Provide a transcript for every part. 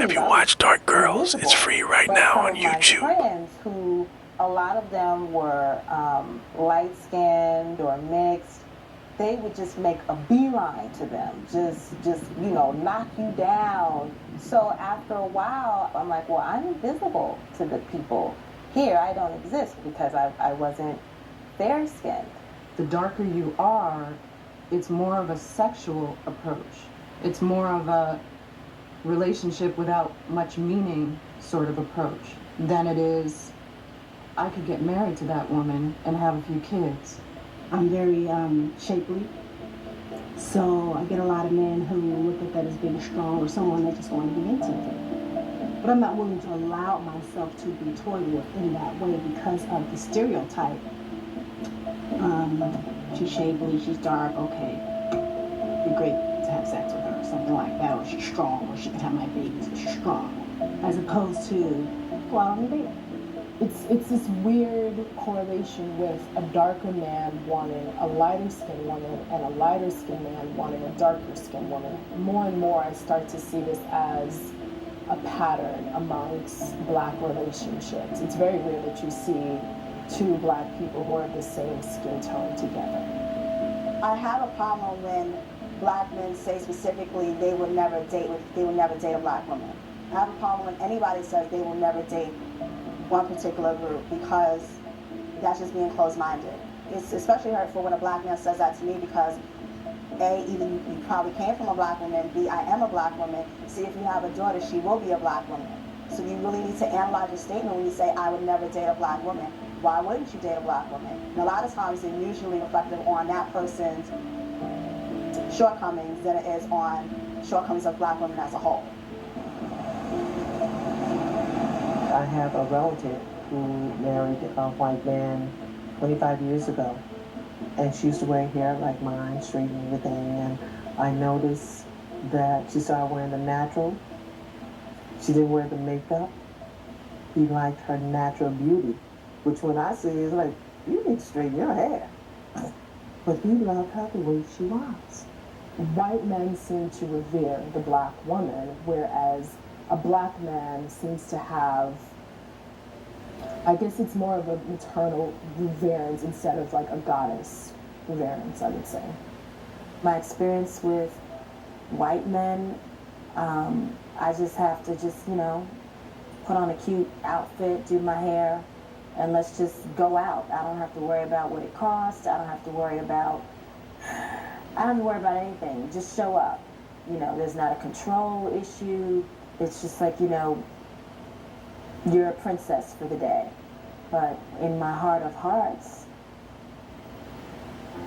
If you watch Dark Girls, it's free right now on YouTube. My friends who, a lot of them were light-skinned or mixed, they would just make a beeline to them, just knock you down. So after a while, I'm like, well, I'm invisible to the people here. I don't exist because I wasn't fair-skinned. The darker you are, it's more of a sexual approach. It's more of a relationship without much meaning sort of approach than it is, I could get married to that woman and have a few kids. I'm very shapely, so I get a lot of men who look at that as being strong or someone that's just going to be into it. But I'm not willing to allow myself to be toyed with in that way because of the stereotype. She's shapely, she's dark, okay, it'd be great to have sex with her, something like that, or she's strong, or she can have my babies, or she's strong, as opposed to go out on a date. It's this weird correlation with a darker man wanting a lighter skinned woman and a lighter skinned man wanting a darker skinned woman. More and more I start to see this as a pattern amongst black relationships. It's very rare that you see two black people who are the same skin tone together. I have a problem when black men say specifically they would never date a black woman. I have a problem when anybody says they will never date one particular group because that's just being closed-minded. It's especially hurtful when a black man says that to me because A, either you probably came from a black woman, B, I am a black woman, C, if you have a daughter, she will be a black woman. So you really need to analyze your statement when you say, I would never date a black woman. Why wouldn't you date a black woman? And a lot of times they're usually reflective on that person's shortcomings than it is on shortcomings of black women as a whole. I have a relative who married a white man 25 years ago, and she used to wear hair like mine, straight and everything, and I noticed that she started wearing the natural. She didn't wear the makeup. He liked her natural beauty, which when I see is like, you need to straighten your hair. But he loved her the way she was. White men seem to revere the black woman, whereas a black man seems to have, I guess it's more of a maternal reverence instead of like a goddess reverence, I would say. My experience with white men, I just have to put on a cute outfit, do my hair, and let's just go out. I don't have to worry about what it costs. I don't have to worry about anything. Just show up. There's not a control issue. It's just like, you're a princess for the day. But in my heart of hearts,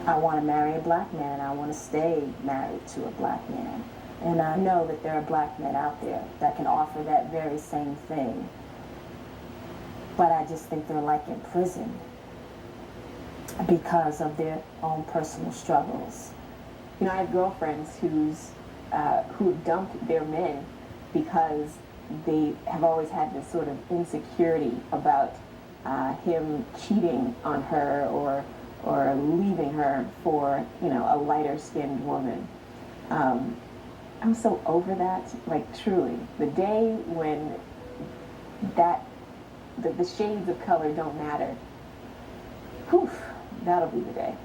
I want to marry a black man. I want to stay married to a black man. And I know that there are black men out there that can offer that very same thing. But I just think they're like imprisoned because of their own personal struggles. I have girlfriends who've dumped their men because they have always had this sort of insecurity about him cheating on her or leaving her for a lighter skinned woman. I'm so over that, like truly. The day when the shades of color don't matter, that'll be the day.